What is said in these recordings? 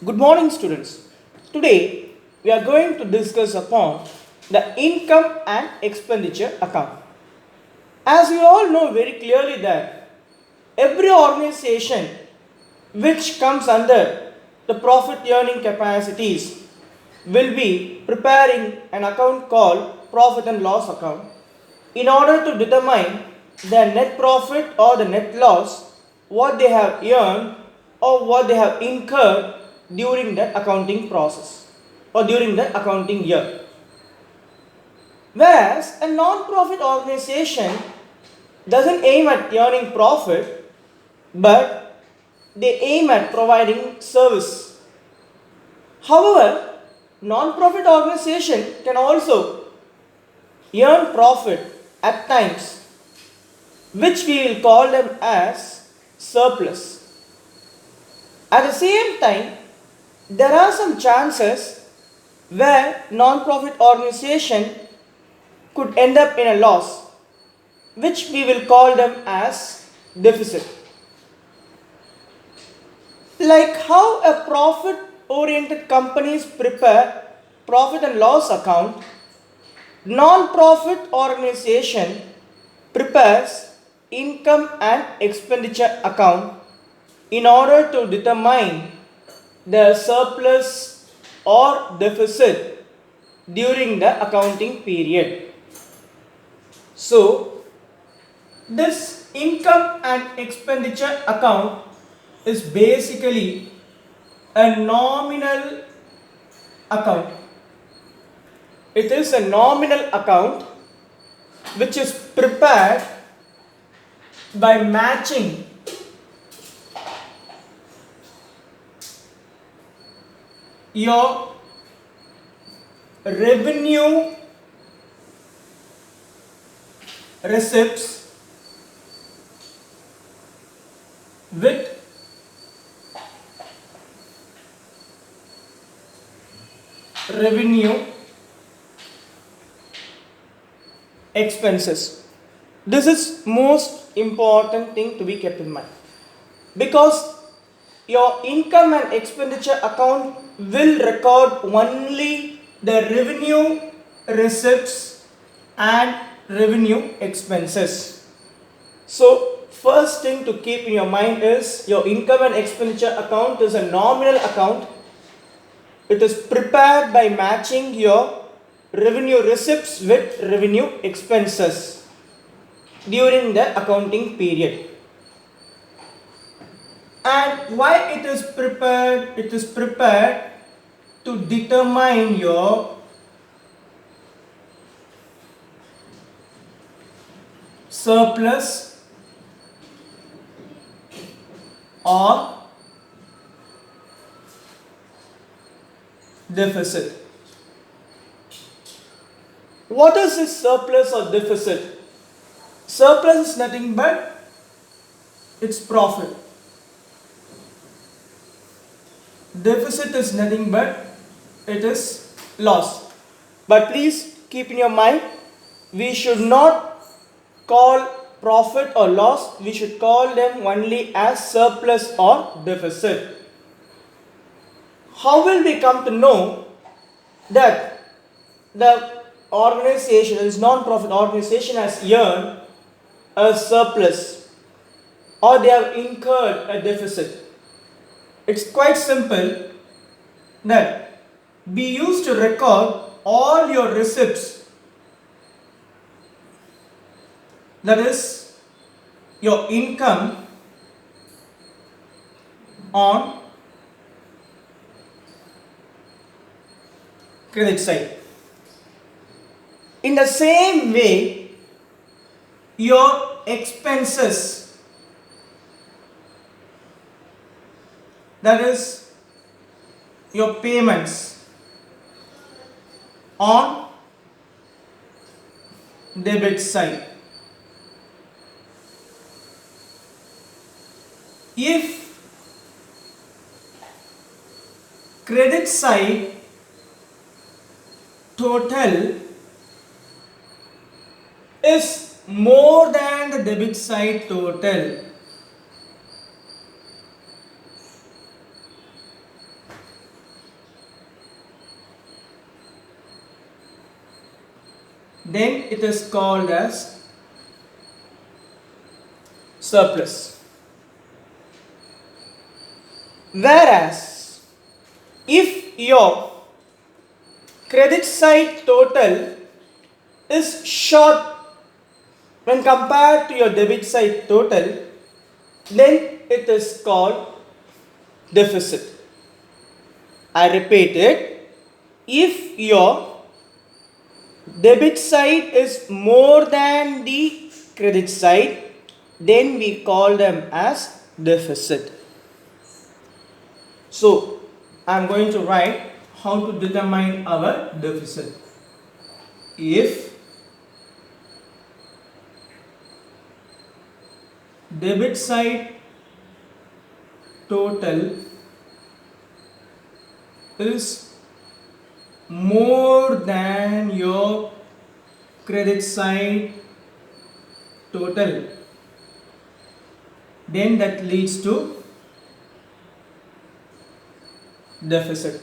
Good morning, students. Today we are going to discuss upon the income and expenditure account. As you all know very clearly that every organization which comes under the profit earning capacities will be preparing an account called profit and loss account in order to determine their net profit or the net loss, what they have earned or what they have incurred during the accounting process or during the accounting year. Whereas a non-profit organization doesn't aim at earning profit, but they aim at providing service. However, non-profit organization can also earn profit at times, which we will call them as surplus. At the same time, there are some chances where non-profit organization could end up in a loss, which we will call them as deficit. Like how a profit oriented companies prepare profit and loss account, non-profit organization prepares income and expenditure account in order to determine the surplus or deficit during the accounting period. So, this income and expenditure account is basically a nominal account. It is a nominal account which is prepared by matching your revenue receipts with revenue expenses. This is most important thing to be kept in mind, because your income and expenditure account will record only the revenue receipts and revenue expenses. So first thing to keep in your mind is your income and expenditure account is a nominal account. It is prepared by matching your revenue receipts with revenue expenses during the accounting period. And why it is prepared? It is prepared to determine your surplus or deficit. What is this surplus or deficit? Surplus is nothing but its profit. Deficit is nothing but it is loss. But please keep in your mind, we should not call profit or loss, we should call them only as surplus or deficit. How will we come to know that the organization, this non-profit organization, has earned a surplus or they have incurred a deficit? It's quite simple that we used to record all your receipts, that is your income, on credit side. In the same way, your expenses, that is your payments, on debit side. If credit side total is more than the debit side total, then it is called as surplus. Whereas if your credit side total is short when compared to your debit side total, then it is called deficit. I repeat it, if your debit side is more than the credit side, then we call them as deficit. So I am going to write how to determine our deficit. If debit side total is more than your credit side total, then that leads to deficit.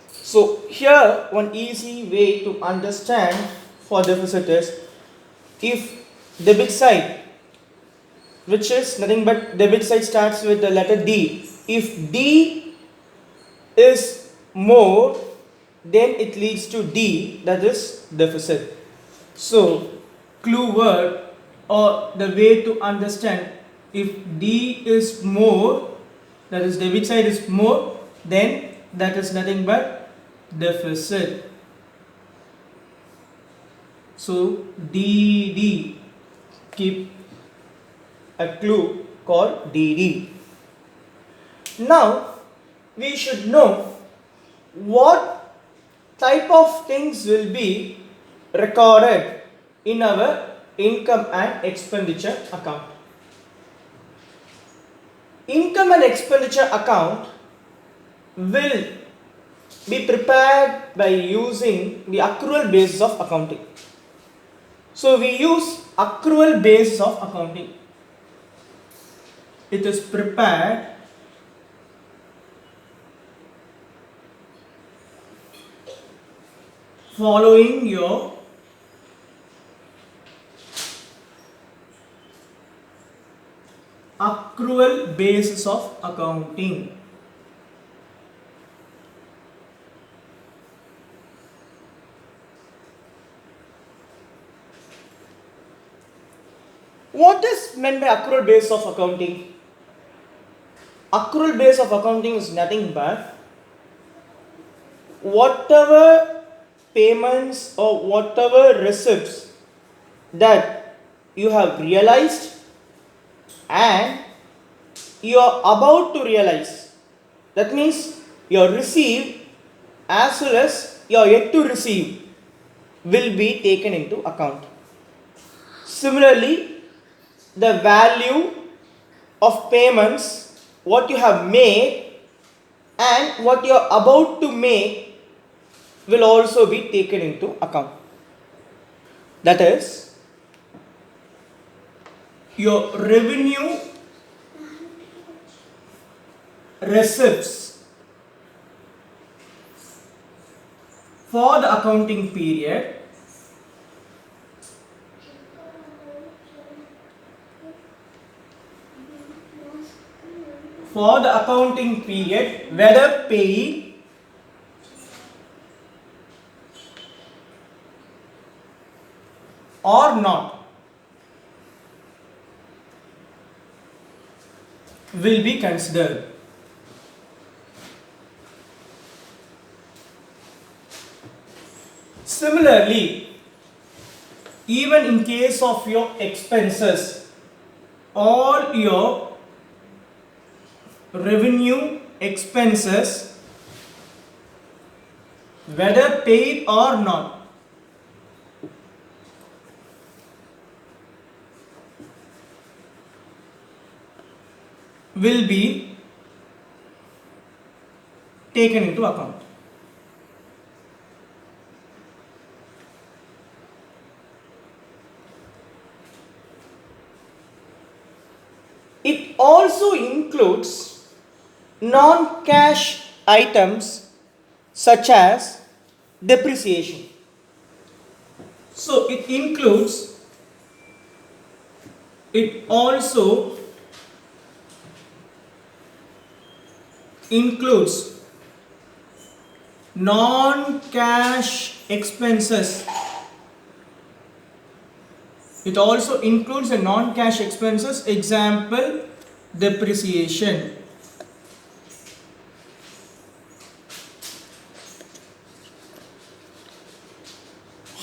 So here one easy way to understand for deficit is, if debit side, which is nothing but debit side starts with the letter D, if D is more, then it leads to D, that is deficit. So clue word or the way to understand, if D is more, that is debit side is more, then that is nothing but deficit. So DD, keep a clue called DD. Now we should know what type of things will be recorded in our income and expenditure account. Income and expenditure account will be prepared by using the accrual basis of accounting. So we use accrual basis of accounting. It is prepared following your accrual basis of accounting. What is meant by accrual basis of accounting? Accrual base of accounting is nothing but whatever payments or whatever receipts that you have realized and you are about to realize, that means your received as well as your yet to receive, will be taken into account. Similarly, the value of payments what you have made and what you are about to make will also be taken into account. That is, your revenue receipts for the accounting period whether paid or not will be considered. Similarly, even in case of your expenses, all your revenue expenses, whether paid or not, will be taken into account. It also includes non-cash items such as depreciation. So it also includes non-cash expenses. It also includes a non-cash expenses, example depreciation.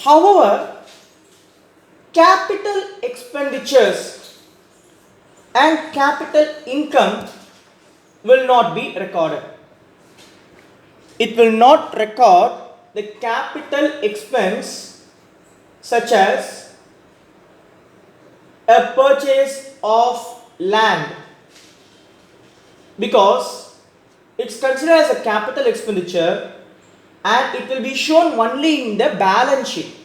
However, capital expenditures and capital income will not be recorded. It will not record the capital expense such as a purchase of land, because it's considered as a capital expenditure and it will be shown only in the balance sheet.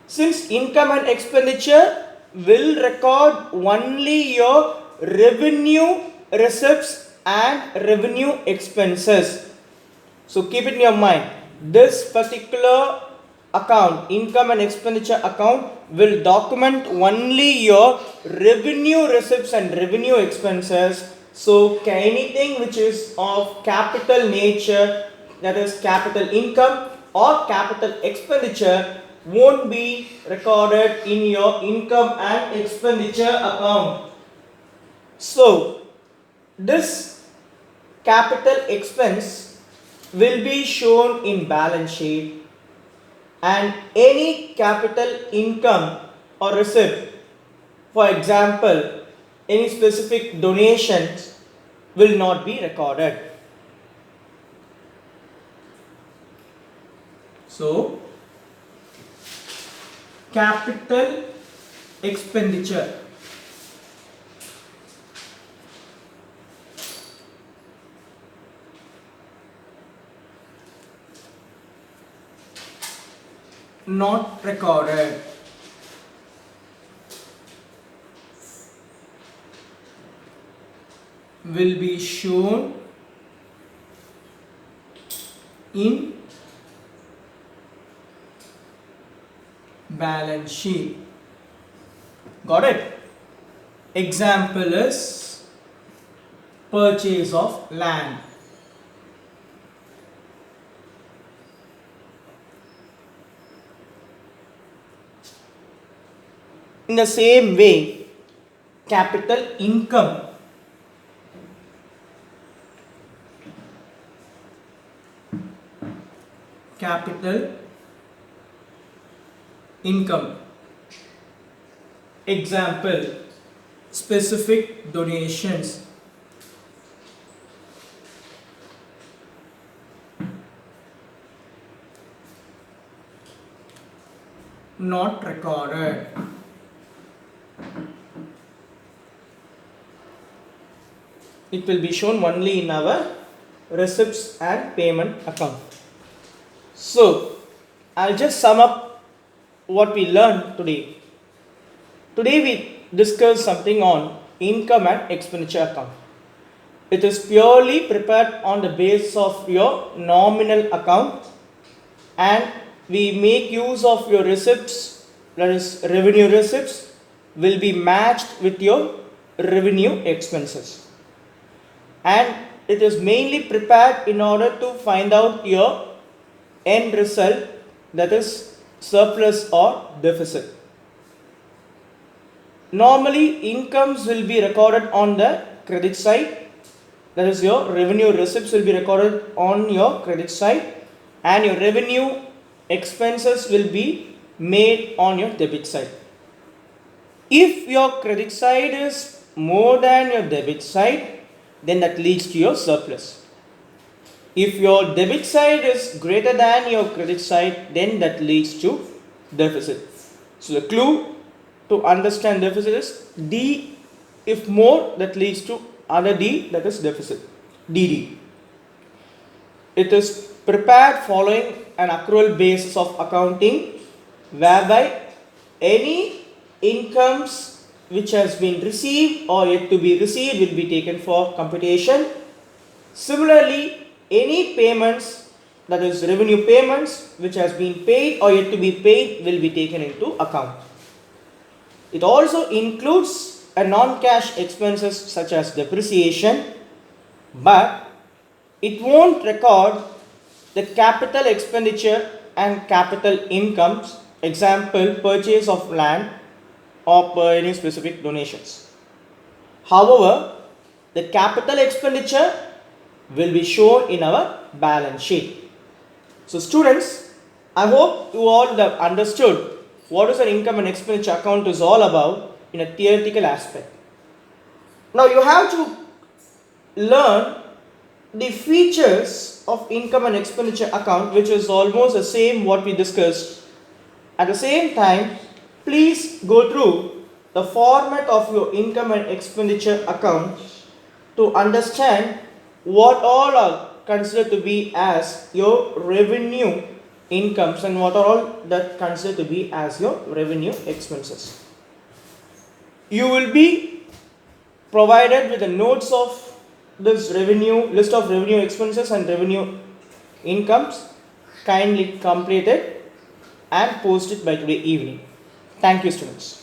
Since income and expenditure will record only your revenue receipts and revenue expenses. So keep it in your mind, this particular account, income and expenditure account, will document only your revenue receipts and revenue expenses. So anything which is of capital nature, that is capital income or capital expenditure, won't be recorded in your income and expenditure account. So this capital expense will be shown in balance sheet, and any capital income or receipt, for example any specific donations, will not be recorded. So capital expenditure, not recorded. Will be shown in balance sheet. Got it? Example is purchase of land. In the same way, capital income, capital income, example specific donations. Not recorded. It will be shown only in our receipts and payment account. So I'll just sum up what we learned today. Today we discussed something on income and expenditure account. It is purely prepared on the basis of your nominal account, and we make use of your receipts, that is revenue receipts, will be matched with your revenue expenses, and it is mainly prepared in order to find out your end result, that is surplus or deficit. Normally incomes will be recorded on the credit side, that is your revenue receipts will be recorded on your credit side, and your revenue expenses will be made on your debit side. If your credit side is more than your debit side, then that leads to your surplus. If your debit side is greater than your credit side, then that leads to deficit. So the clue to understand deficit is D. If more, that leads to other D, that is deficit, DD. It is prepared following an accrual basis of accounting, whereby any incomes which has been received or yet to be received will be taken for computation. Similarly, any payments that is revenue payments which has been paid or yet to be paid will be taken into account. It also includes a non-cash expenses such as depreciation, but it won't record the capital expenditure and capital incomes, example purchase of land or per any specific donations. However, the capital expenditure will be shown in our balance sheet. So students, I hope you all have understood what is an income and expenditure account is all about in a theoretical aspect. Now you have to learn the features of income and expenditure account, which is almost the same what we discussed. At the same time, please go through the format of your income and expenditure account to understand what all are considered to be as your revenue incomes and what are all that considered to be as your revenue expenses. You will be provided with the notes of this revenue list of revenue expenses and revenue incomes. Kindly complete it and post it by today evening. Thank you, students.